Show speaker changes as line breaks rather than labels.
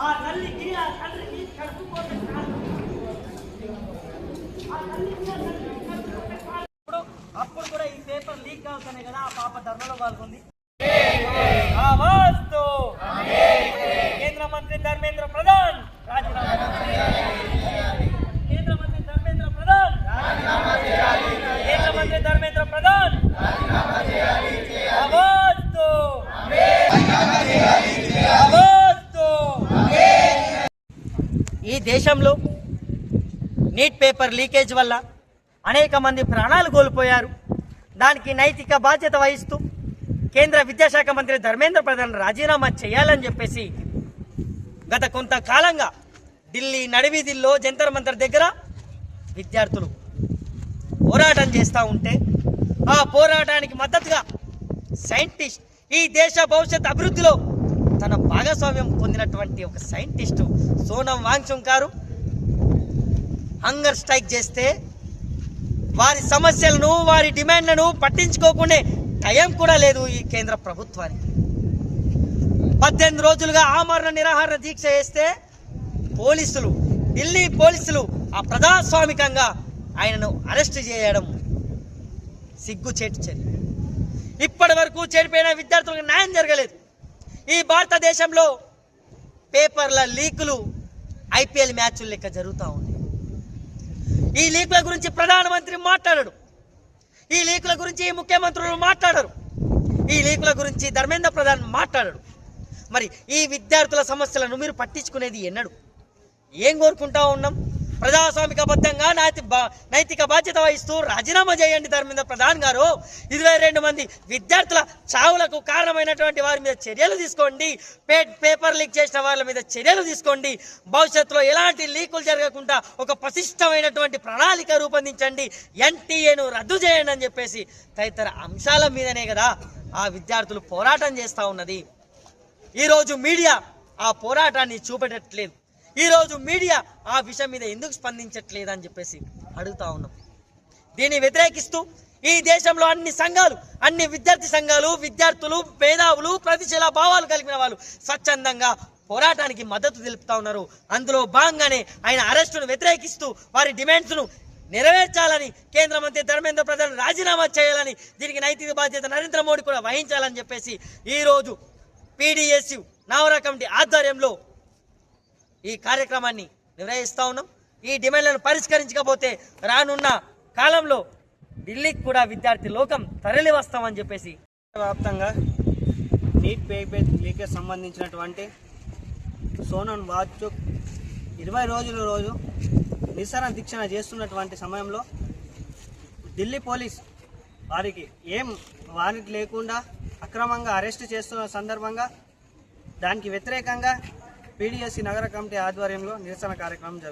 ఆ తల్లికి ఆ తండ్రికి కడుపుకోట అప్పుడు కూడా ఈ పేపర్ లీక్ అవుతానే కదా ఆ పాప ధర్మలో పాల్గొంది. కేంద్ర మంత్రి ధర్మేంద్ర ప్రధాన్ రాజీనామా. కేంద్ర మంత్రి ధర్మేంద్ర ప్రధాన్ కేంద్ర మంత్రి ధర్మేంద్ర ప్రధాన్ ఈ దేశంలో నీట్ పేపర్ లీకేజ్ వల్ల అనేక మంది ప్రాణాలు కోల్పోయారు. దానికి నైతిక బాధ్యత వహిస్తూ కేంద్ర విద్యాశాఖ మంత్రి ధర్మేంద్ర ప్రధాన్ రాజీనామా చేయాలని చెప్పేసి గత కొంతకాలంగా ఢిల్లీ నడివీధుల్లో జంతర్ మంతర్ దగ్గర విద్యార్థులు పోరాటం చేస్తూ ఉంటే ఆ పోరాటానికి మద్దతుగా సైంటిస్ట్, ఈ దేశ భవిష్యత్ అభివృద్ధిలో తన భాగస్వామ్యం పొందినటువంటి ఒక సైంటిస్టు సోనం వాంగ్చుక్ గారు హంగర్ స్ట్రైక్ చేస్తే వారి సమస్యలను, వారి డిమాండ్లను పట్టించుకోకుండా టైం కూడా లేదు ఈ కేంద్ర ప్రభుత్వానికి. 18 రోజులుగా ఆమరణ నిరాహార దీక్ష చేస్తే పోలీసులు, ఢిల్లీ పోలీసులు అప్రజాస్వామికంగా ఆయనను అరెస్ట్ చేయడం సిగ్గుచేటు చర్య. ఇప్పటి వరకు చెడిపోయిన విద్యార్థులకు న్యాయం జరగలేదు. ఈ భారతదేశంలో పేపర్ల లీకులు ఐపీఎల్ మ్యాచ్ల లెక్క జరుగుతూ ఉంది. ఈ లీకుల గురించి ప్రధానమంత్రి మాట్లాడడు, ఈ లీకుల గురించి ముఖ్యమంత్రులు మాట్లాడరు, ఈ లీకుల గురించి ధర్మేంద్ర ప్రధాన్ మాట్లాడడు. మరి ఈ విద్యార్థుల సమస్యలను మీరు పట్టించుకునేది ఎన్నడు? ఏం కోరుకుంటా ఉన్నాం? ప్రజాస్వామికబద్ధంగా నైతిక బాధ్యత వహిస్తూ రాజీనామా చేయండి ధర్మేంద్ర ప్రధాన్ గారు. 22 మంది విద్యార్థుల చావులకు కారణమైనటువంటి వారి మీద చర్యలు తీసుకోండి. పేపర్ లీక్ చేసిన వాళ్ళ మీద చర్యలు తీసుకోండి. భవిష్యత్తులో ఎలాంటి లీకులు జరగకుండా ఒక పటిష్టమైనటువంటి ప్రణాళిక రూపొందించండి. ఎన్టీఏను రద్దు చేయండి అని చెప్పేసి తదితర అంశాల మీదనే కదా ఆ విద్యార్థులు పోరాటం చేస్తూ ఉన్నది. ఈరోజు మీడియా ఆ పోరాటాన్ని చూపెట్టట్లేదు. ఈరోజు మీడియా ఆ విషయం మీద ఎందుకు స్పందించట్లేదు అని చెప్పేసి అడుగుతా ఉన్నాం. దీన్ని వ్యతిరేకిస్తూ ఈ దేశంలో అన్ని సంఘాలు, అన్ని విద్యార్థి సంఘాలు, విద్యార్థులు, మేధావులు, ప్రతిశీల భావాలు కలిగిన వాళ్ళు స్వచ్ఛందంగా పోరాటానికి మద్దతు తెలుపుతా ఉన్నారు. అందులో భాగంగానే ఆయన అరెస్టును వ్యతిరేకిస్తూ వారి డిమాండ్స్ను నెరవేర్చాలని, కేంద్ర మంత్రి ధర్మేంద్ర ప్రధాన్ రాజీనామా చేయాలని, దీనికి నైతిక బాధ్యత నరేంద్ర మోడీ కూడా వహించాలని చెప్పేసి ఈరోజు పీడీఎస్యు నావరా కమిటీ ఆధ్వర్యంలో ఈ కార్యక్రమాన్ని నిర్వహిస్తూ ఉన్నాం. ఈ డిమాండ్లను పరిష్కరించకపోతే రానున్న కాలంలో ఢిల్లీకి కూడా విద్యార్థి లోకం తరలి వస్తామని చెప్పేసి
వ్యాప్తంగా నీట్ పేపర్ లీకేజ్ సంబంధించినటువంటి సోనం వాంగ్చుక్ 20 రోజు నిరసన దీక్ష చేస్తున్నటువంటి సమయంలో ఢిల్లీ పోలీస్ వారికి లేకుండా అక్రమంగా అరెస్ట్ చేస్తున్న సందర్భంగా దానికి వ్యతిరేకంగా పీడీఎస్సీ నగర కమిటీ ఆధ్వర్యంలో నిరసన కార్యక్రమం జరుగుతుంది.